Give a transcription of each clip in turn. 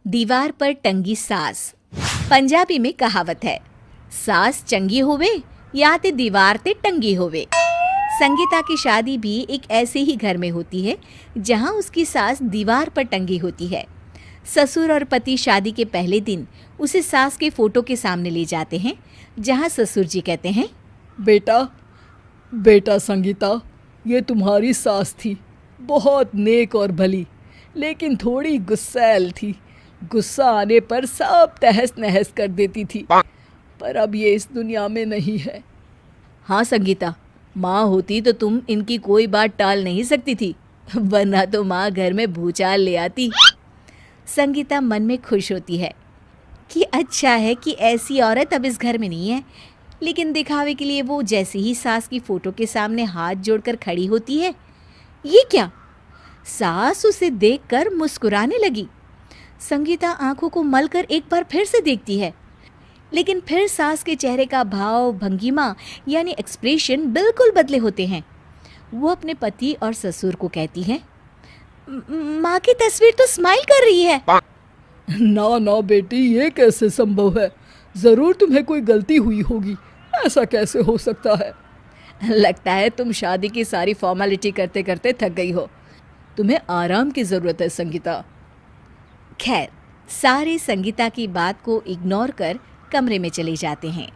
दीवार पर टंगी सास। पंजाबी में कहावत है, सास चंगी होवे या ते दीवार ते टंगी होवे। संगीता की शादी भी एक ऐसे ही घर में होती है जहां उसकी सास दीवार पर टंगी होती है। ससुर और पति शादी के पहले दिन उसे सास के फोटो के सामने ले जाते हैं, जहां ससुर जी कहते हैं, बेटा बेटा संगीता, ये तुम्हारी सास थी, बहुत नेक और भली, लेकिन थोड़ी गुस्सैल थी। गुस्सा आने पर सब तहस नहस कर देती थी, पर अब ये इस दुनिया में नहीं है। हाँ संगीता, माँ होती तो तुम इनकी कोई बात टाल नहीं सकती थी, वरना तो माँ घर में भूचाल ले आती। संगीता मन में खुश होती है कि अच्छा है कि ऐसी औरत अब इस घर में नहीं है, लेकिन दिखावे के लिए वो जैसे ही सास की फोटो के सामने हाथ जोड़कर खड़ी होती है, ये क्या? सास उसे देखकर मुस्कुराने लगी। संगीता आंखों को मलकर एक बार फिर से देखती है, लेकिन फिर सास के चेहरे का भाव, भंगिमा यानी एक्सप्रेशन बिल्कुल बदले होते हैं। वो अपने पति और ससुर को कहती है, माँ की तस्वीर तो स्माइल कर रही है। ना ना बेटी, ये कैसे संभव है? जरूर तुम्हें कोई गलती हुई होगी, ऐसा कैसे हो सकता है? लगता है तुम शादी की सारी फॉर्मेलिटी करते करते थक गई हो, तुम्हें आराम की ज़रूरत है संगीता। खैर, सारे संगीता की बात को इग्नोर कर कमरे में चले जाते हैं।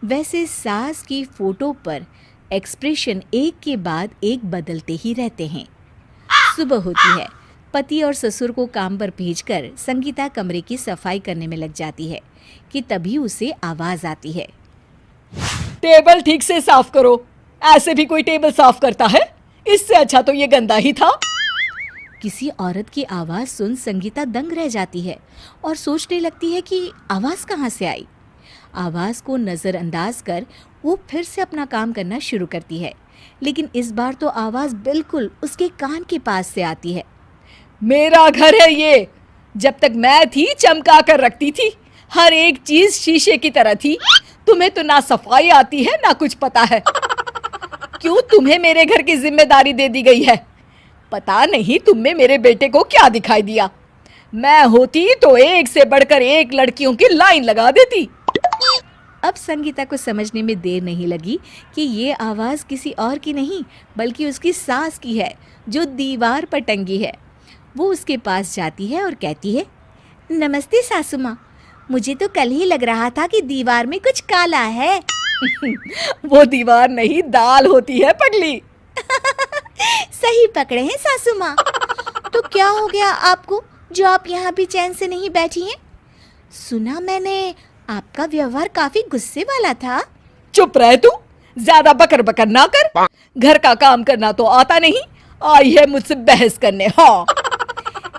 वैसे सास की फोटो पर एक्सप्रेशन एक के बाद एक बदलते ही रहते हैं। सुबह होती है, पति और ससुर को काम पर भेजकर संगीता कमरे की सफाई करने में लग जाती है कि तभी उसे आवाज़ आती है, टेबल ठीक से साफ करो। ऐसे भी कोई टेबल साफ करता है? इससे अच्छा तो ये गंदा ही था। किसी औरत की आवाज़ सुन संगीता दंग रह जाती है और सोचने लगती है कि आवाज़ कहाँ से आई। आवाज़ को नज़रअंदाज कर वो फिर से अपना काम करना शुरू करती है, लेकिन इस बार तो आवाज़ बिल्कुल उसके कान के पास से आती है। मेरा घर है ये, जब तक मैं थी चमका कर रखती थी, हर एक चीज शीशे की तरह थी। तुम्हें तो ना सफाई आती है ना कुछ पता है। क्यों तुम्हें मेरे घर की जिम्मेदारी दे दी गई है? पता नहीं तुम में मेरे बेटे को क्या दिखाई दिया। मैं होती तो एक से बढ़कर एक लड़कियों की लाइन लगा देती। अब संगीता को समझने में देर नहीं लगी कि ये आवाज़ किसी और की नहीं बल्कि उसकी सास की है, जो दीवार पर टंगी है। वो उसके पास जाती है और कहती है, नमस्ते सासू माँ, मुझे तो कल ही लग रहा था कि दीवार में कुछ काला है। वो दीवार नहीं, दाल होती है पगली। सही पकड़े हैं सासू माँ। तो क्या हो गया आपको जो आप यहाँ भी चैन से नहीं बैठी हैं? सुना मैंने आपका व्यवहार काफी गुस्से वाला था। चुप रह तू, ज्यादा बकर बकर ना कर। घर का काम करना तो आता नहीं, आई है मुझसे बहस करने। हाँ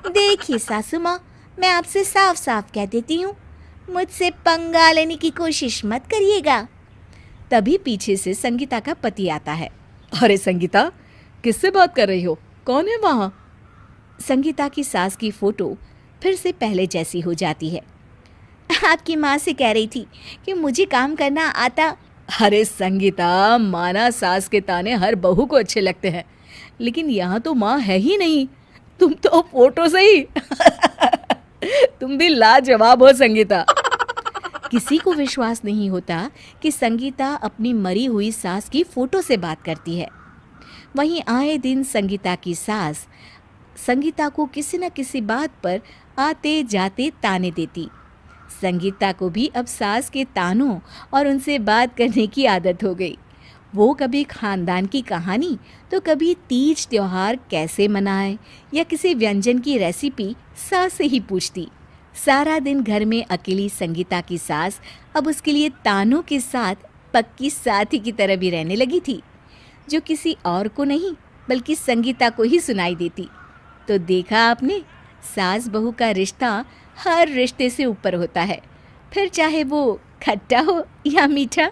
देखिए सासू माँ, मैं आपसे साफ साफ कह देती हूँ, मुझसे पंगा लेने की कोशिश मत करिएगा। तभी पीछे से संगीता का पति आता है। अरे संगीता, किससे बात कर रही हो? कौन है वहाँ? संगीता की सास की फोटो फिर से पहले जैसी हो जाती है। आपकी माँ से कह रही थी कि मुझे काम करना आता। अरे संगीता, माना सास के ताने हर बहू को अच्छे लगते हैं, लेकिन यहाँ तो माँ है ही नहीं, तुम तो फोटो से ही। तुम भी लाजवाब हो संगीता। किसी को विश्वास नहीं होता कि संगीता अपनी मरी हुई सास की फोटो से बात करती है। वहीं आए दिन संगीता की सास संगीता को किसी न किसी बात पर आते जाते ताने देती। संगीता को भी अब सास के तानों और उनसे बात करने की आदत हो गई। वो कभी खानदान की कहानी तो कभी तीज त्योहार कैसे मनाए या किसी व्यंजन की रेसिपी सास से ही पूछती। सारा दिन घर में अकेली संगीता की सास अब उसके लिए तानों के साथ पक्की साथी की तरह भी रहने लगी थी, जो किसी और को नहीं बल्कि संगीता को ही सुनाई देती। तो देखा आपने, सास बहू का रिश्ता हर रिश्ते से ऊपर होता है, फिर चाहे वो खट्टा हो या मीठा।